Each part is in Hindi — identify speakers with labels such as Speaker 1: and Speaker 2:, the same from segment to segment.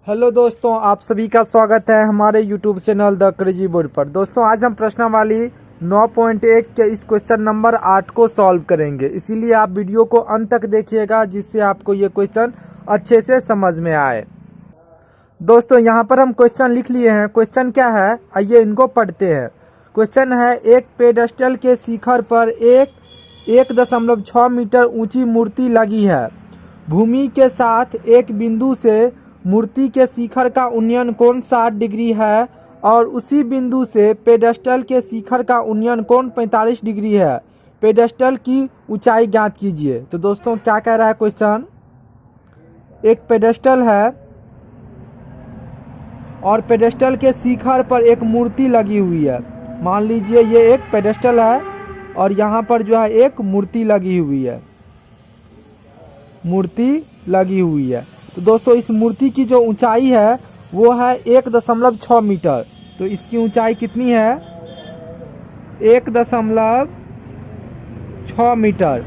Speaker 1: हेलो दोस्तों, आप सभी का स्वागत है हमारे YouTube channel the crazy board पर। दोस्तों आज हम प्रश्नावली 9.1 के इस क्वेश्चन नंबर 8 को सॉल्व करेंगे, इसीलिए आप वीडियो को अंत तक देखिएगा जिससे आपको ये क्वेश्चन अच्छे से समझ में आए। दोस्तों यहाँ पर हम क्वेश्चन लिख लिए हैं। क्वेश्चन क्या है, आइए इनको पढ़ते हैं। क्वेश्चन है, एक पेडेस्टल के शिखर पर 1.6 मीटर ऊंची मूर्ति लगी है। भूमि के साथ एक बिंदु से मूर्ति के शिखर का उन्नयन कोण 60 डिग्री है और उसी बिंदु से पेडेस्टल के शिखर का उन्नयन कोण 45 डिग्री है। पेडेस्टल की ऊंचाई ज्ञात कीजिए। तो दोस्तों क्या कह रहा है क्वेश्चन, एक पेडेस्टल है और पेडेस्टल के शिखर पर एक मूर्ति लगी हुई है। मान लीजिए ये एक पेडेस्टल है और यहाँ पर जो है एक मूर्ति लगी हुई है, तो दोस्तों इस मूर्ति की जो ऊंचाई है वो है 1.6 मीटर। तो इसकी ऊंचाई कितनी है, 1.6 मीटर।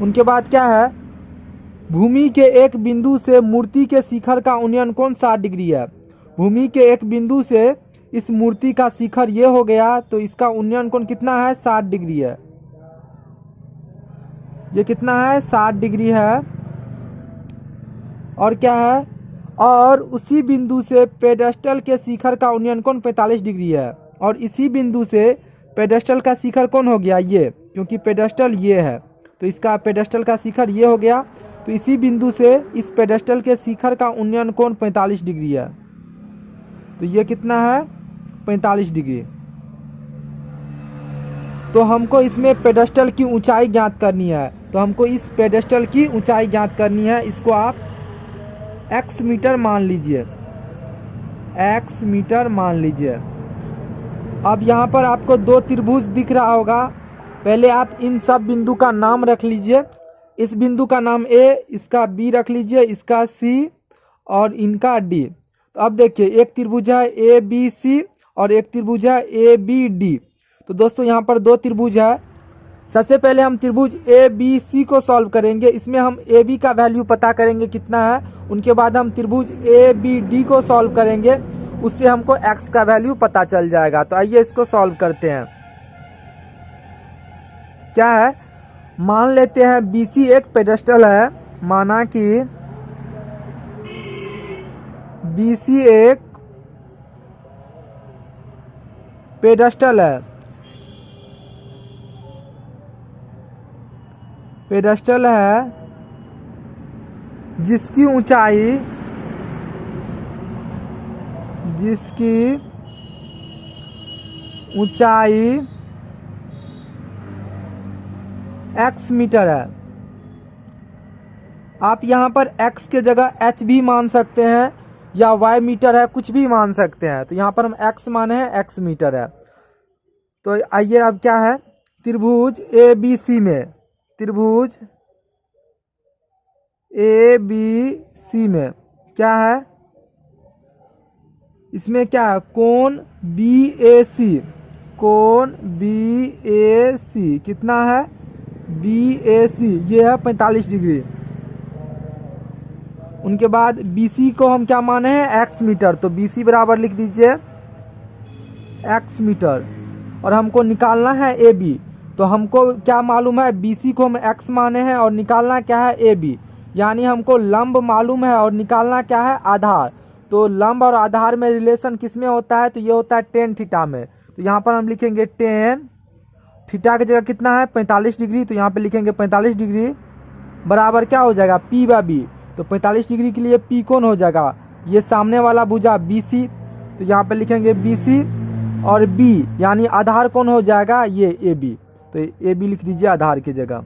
Speaker 1: उनके बाद क्या है, भूमि के एक बिंदु से मूर्ति के शिखर का उन्नयन कोण 60 डिग्री है। भूमि के एक बिंदु से इस मूर्ति का शिखर ये हो गया, तो इसका उन्नयन कोण कितना है, 60 डिग्री है। ये कितना है, 60 डिग्री है। और क्या है, और उसी बिंदु से पेडेस्टल के शिखर का उन्नयन कोण 45 डिग्री है। और इसी बिंदु से पेडेस्टल का शिखर कौन हो गया, ये, क्योंकि पेडेस्टल ये है तो इसका पेडेस्टल का शिखर ये हो गया। तो इसी बिंदु से इस पेडेस्टल के शिखर का उन्नयन कोण 45 डिग्री है। तो ये कितना है, 45 डिग्री। तो हमको इसमें पेडेस्टल की ऊंचाई ज्ञात करनी है। तो हमको इस पेडेस्टल की ऊंचाई ज्ञात करनी है। इसको आप x मीटर मान लीजिए, x मीटर मान लीजिए। अब यहाँ पर आपको दो त्रिभुज दिख रहा होगा। पहले आप इन सब बिंदु का नाम रख लीजिए। इस बिंदु का नाम A, इसका B रख लीजिए, इसका C और इनका D। तो अब देखिए एक त्रिभुज है ABC और एक त्रिभुज है ABD। तो दोस्तों यहाँ पर दो त्रिभुज है। सबसे पहले हम त्रिभुज ABC को सॉल्व करेंगे। इसमें हम AB का वैल्यू पता करेंगे कितना है। उनके बाद हम त्रिभुज ABD को सॉल्व करेंगे, उससे हमको x का वैल्यू पता चल जाएगा। तो आइए इसको सॉल्व करते हैं। क्या है, मान लेते हैं BC एक पेडेस्टल है। माना कि BC एक पेडेस्टल है। पेडेस्टल है जिसकी ऊंचाई x मीटर है। आप यहाँ पर x के जगह h भी मान सकते हैं या y मीटर है, कुछ भी मान सकते हैं। तो यहाँ पर हम x माने हैं, x मीटर है। तो आइए अब क्या है, त्रिभुज ABC में क्या है, इसमें क्या है, कोण BAC कितना है, BAC ये है 45 डिग्री। उनके बाद BC को हम क्या माने हैं, x मीटर। तो BC बराबर लिख दीजिए x मीटर। और हमको निकालना है AB। तो हमको क्या मालूम है, BC को हम x माने हैं और निकालना क्या है, AB। यानी हमको लंब मालूम है और निकालना क्या है, आधार। तो लंब और आधार में रिलेशन किस में होता है, तो ये होता है tan थीटा में। तो यहाँ पर हम लिखेंगे tan थीटा की जगह कितना है, 45 डिग्री। तो यहाँ पे लिखेंगे 45 डिग्री बराबर क्या हो जाएगा, P/B। तो 45 डिग्री के लिए P कौन हो जाएगा, ये सामने वाला भुजा BC। तो यहाँ पे लिखेंगे BC और B यानी आधार कौन हो जाएगा, ये AB। तो AB लिख दीजिए आधार की जगह।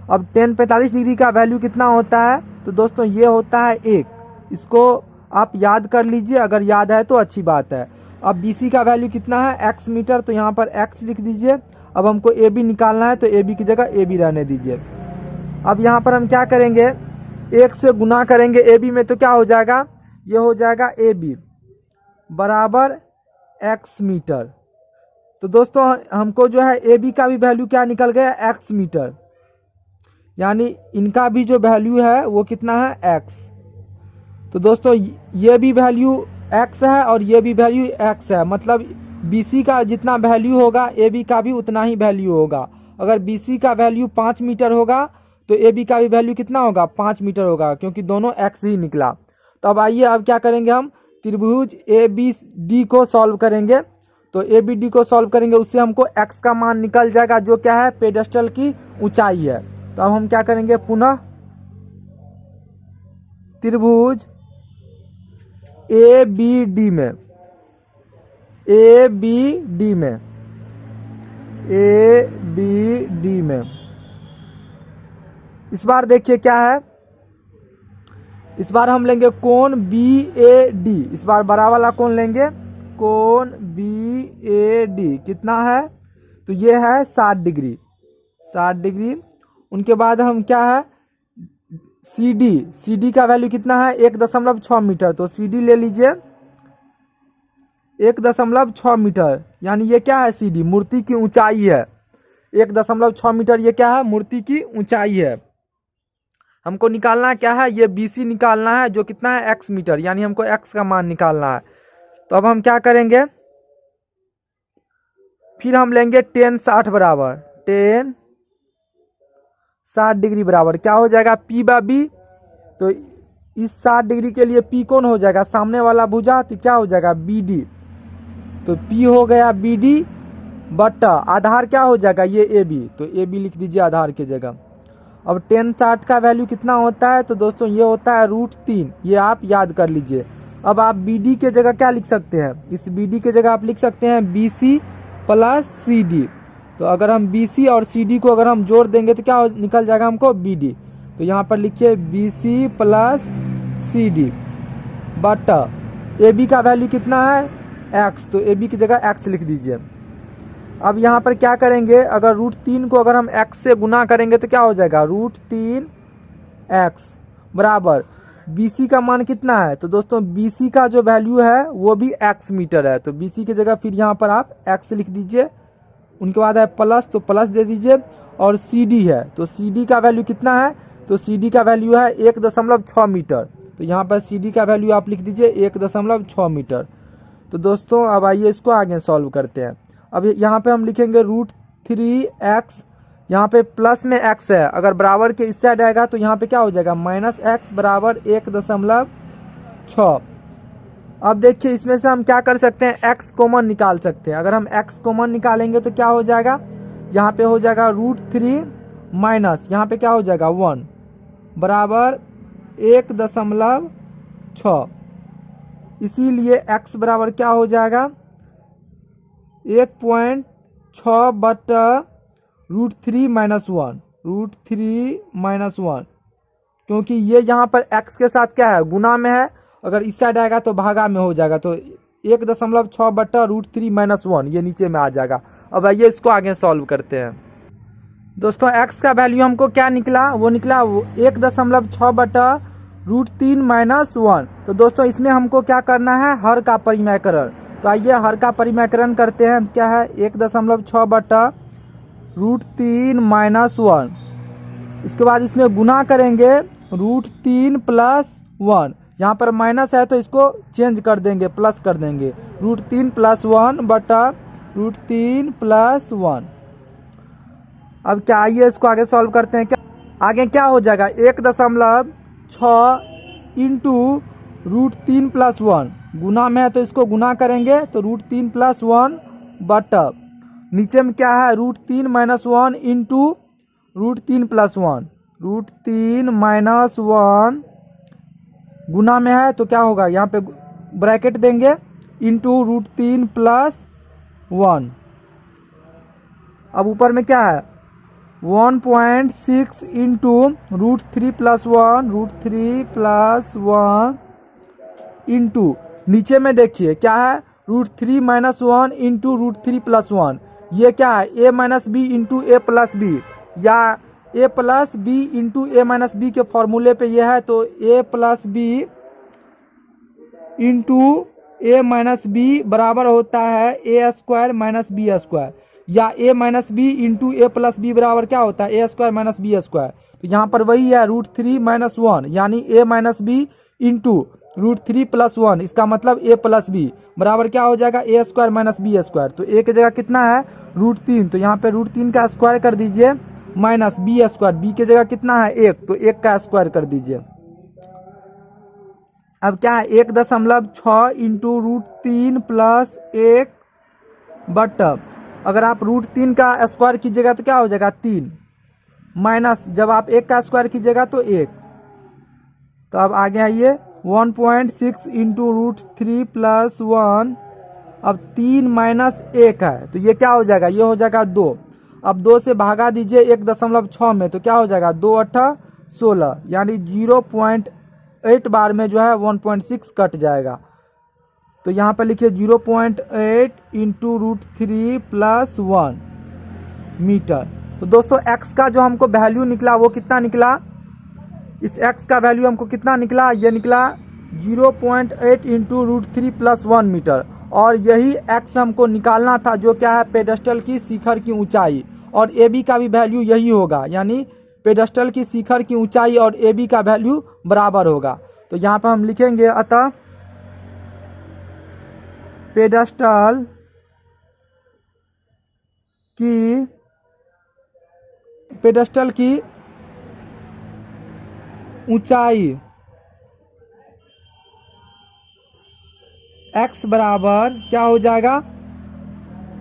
Speaker 1: अब tan 45 डिग्री का वैल्यू कितना होता है, तो दोस्तों ये होता है 1। इसको आप याद कर लीजिए, अगर याद है तो अच्छी बात है। अब BC का वैल्यू कितना है, x मीटर। तो यहाँ पर x लिख दीजिए। अब हमको AB निकालना है, तो AB की जगह AB रहने दीजिए। अब यहाँ पर हम क्या करेंगे, 1 से गुना करेंगे AB में, तो क्या हो जाएगा, ये हो जाएगा AB बराबर x मीटर। तो दोस्तों हमको जो है AB का भी वैल्यू क्या निकल गया, x मीटर। यानी इनका भी जो वैल्यू है वो कितना है, x। तो दोस्तों ये भी वैल्यू x है और ये भी वैल्यू x है, मतलब BC का जितना वैल्यू होगा AB का भी उतना ही वैल्यू होगा। अगर BC का वैल्यू 5 मीटर होगा तो AB का भी वैल्यू कितना होगा, 5 मीटर होगा, क्योंकि दोनों x ही निकला। तो अब आइए अब क्या करेंगे, हम त्रिभुज ABD को सॉल्व करेंगे। तो ABD को सॉल्व करेंगे, उससे हमको x का मान निकल जाएगा जो क्या है, पेडेस्टल की ऊंचाई है। तो अब हम क्या करेंगे, पुनः त्रिभुज ABD में इस बार देखिए क्या है, इस बार हम लेंगे कोण BAD। इस बार बड़ा वाला कोण लेंगे, कोण BAD कितना है, तो ये है 60 डिग्री, 60 डिग्री। उनके बाद हम क्या है, CD का वैल्यू कितना है, 1.6 मीटर। तो CD ले लीजिए 1.6 मीटर, यानी ये क्या है, CD मूर्ति की ऊंचाई है। 1.6 मीटर ये क्या है, मूर्ति की ऊंचाई है। हमको निकालना है क्या है, ये BC निकालना है जो कितना है, x मीटर, यानी हमको x का मान निकालना है। तो अब हम क्या करेंगे, फिर हम लेंगे tan 60 बराबर, tan 60 डिग्री बराबर क्या हो जाएगा, P/B। तो इस 60 डिग्री के लिए P कौन हो जाएगा, सामने वाला भुजा, तो क्या हो जाएगा, BD। तो P हो गया BD बटा आधार क्या हो जाएगा, ये AB। तो AB लिख दीजिए आधार की जगह। अब tan 60 का वैल्यू कितना होता है, तो दोस्तों ये होता है √3, ये आप याद कर लीजिए। अब आप BD के जगह क्या लिख सकते हैं, इस BD के जगह आप लिख सकते हैं BC प्लस CD। तो अगर हम BC और CD को अगर हम जोड़ देंगे तो क्या निकल जाएगा हमको, BD। तो यहाँ पर लिखिए BC प्लस CD बटा AB का वैल्यू कितना है, x। तो AB की जगह x लिख दीजिए। अब यहाँ पर क्या करेंगे, अगर √3 को अगर हम x से गुना करेंगे तो क्या हो जाएगा, √3x बराबर BC का मान कितना है, तो दोस्तों BC का जो वैल्यू है वो भी x मीटर है। तो BC की जगह फिर यहाँ पर आप x लिख दीजिए। उनके बाद है प्लस, तो प्लस दे दीजिए। और CD है, तो CD का वैल्यू कितना है, तो CD का वैल्यू है 1.6 मीटर। तो यहाँ पर CD का वैल्यू आप लिख दीजिए 1.6 मीटर। तो दोस्तों अब आइए इसको आगे सॉल्व करते हैं। अब यहाँ पे हम लिखेंगे √3x, यहाँ पे प्लस में x है, अगर बराबर के इस साइड आएगा तो यहाँ पे क्या हो जाएगा, -x बराबर 1.6। अब देखिए इसमें से हम क्या कर सकते हैं, x कॉमन निकाल सकते हैं। अगर हम x कॉमन निकालेंगे तो क्या हो जाएगा, यहाँ पे हो जाएगा √3 माइनस यहाँ पे क्या हो जाएगा 1 बराबर 1.6। इसीलिए x बराबर क्या हो जाएगा, 1.6 बटा √3 माइनस 1, √3 - 1, क्योंकि ये यहाँ पर x के साथ क्या है, गुना में है, अगर इस साइड आएगा तो भागा में हो जाएगा। तो 1.6 बटा √3 - 1 ये नीचे में आ जाएगा। अब आइए इसको आगे सॉल्व करते हैं। दोस्तों x का वैल्यू हमको क्या निकला, वो निकला 1.6 बटा √3 - 1। तो दोस्तों इसमें हमको क्या करना है, हर का परिमेयकरण। तो आइए हर का परिमेयकरण करते हैं। क्या है, 1.6 बटा √3 - 1। इसके बाद इसमें गुना करेंगे √3 + 1। यहाँ पर माइनस है तो इसको चेंज कर देंगे, प्लस कर देंगे, √3 + 1 बटा √3 + 1। अब क्या, आइए इसको आगे सॉल्व करते हैं। क्या आगे क्या हो जाएगा, 1.6 इंटू √3 + 1, गुना में है तो इसको गुना करेंगे तो √3 + 1 बटा नीचे में क्या है, √3 - 1 इंटू √3 + 1, √3 - 1 गुना में है तो क्या होगा, यहाँ पे ब्रैकेट देंगे इंटू √3 + 1। अब ऊपर में क्या है, 1.6 इंटू √3 + 1, √3 + 1 इंटू नीचे में देखिए क्या है, √3 - 1 इंटू √3 + 1। ये क्या है, a - b into a + b, या a + b into a - b के फॉर्मूले पे ये है। तो a + b into a - b बराबर होता है a² - b², या a - b into a + b बराबर क्या होता है, a² - b²। तो यहाँ पर वही है √3 - 1, यानी a - b इंटू √3 + 1, इसका मतलब a + b बराबर क्या हो जाएगा, a² - b²। तो a की जगह कितना है √3, तो यहाँ पे √3 का स्क्वायर कर दीजिए माइनस b², b की जगह कितना है 1, तो 1 का स्क्वायर कर दीजिए। अब क्या है 1.6 इंटू √3 + 1 बट अगर आप √3 का स्क्वायर कीजिएगा तो क्या हो जाएगा 3, माइनस जब आप 1 का स्क्वायर कीजिएगा तो 1। तो अब आगे आइए 1.6 इंटू √3 + 1, अब 3 माइनस 1 है तो ये क्या हो जाएगा, ये हो जाएगा 2। अब 2 से भागा दीजिए 1.6 में, तो क्या हो जाएगा 2 × 8 = 16, यानी 0.8 बार में जो है 1.6 कट जाएगा। तो यहाँ पर लिखिए 0.8 इंटू √3 + 1 मीटर। तो दोस्तों x का जो हमको वैल्यू निकला वो कितना निकला, इस x का वैल्यू हमको कितना निकला, ये निकला 0.8 इंटू √3 + 1 मीटर। और यही x हमको निकालना था जो क्या है पेडेस्टल की शिखर की ऊंचाई, और AB का भी वैल्यू यही होगा, यानी पेडेस्टल की शिखर की ऊंचाई और AB का वैल्यू बराबर होगा। तो यहाँ पर हम लिखेंगे अतः पेडेस्टल की ऊंचाई x बराबर क्या हो जाएगा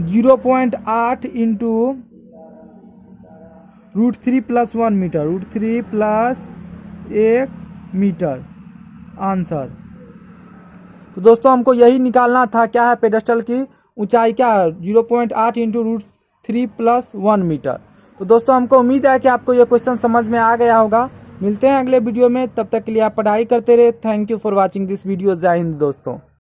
Speaker 1: 0.8 इंटू √3 + 1 मीटर, √3 + 1 मीटर आंसर। तो दोस्तों हमको यही निकालना था, क्या है पेडेस्टल की ऊंचाई क्या है 0.8 इंटू √3 + 1 मीटर। तो दोस्तों हमको उम्मीद है कि आपको ये क्वेश्चन समझ में आ गया होगा। मिलते हैं अगले वीडियो में, तब तक के लिए आप पढ़ाई करते रहे। Thank you for watching this video. जय हिंद दोस्तों।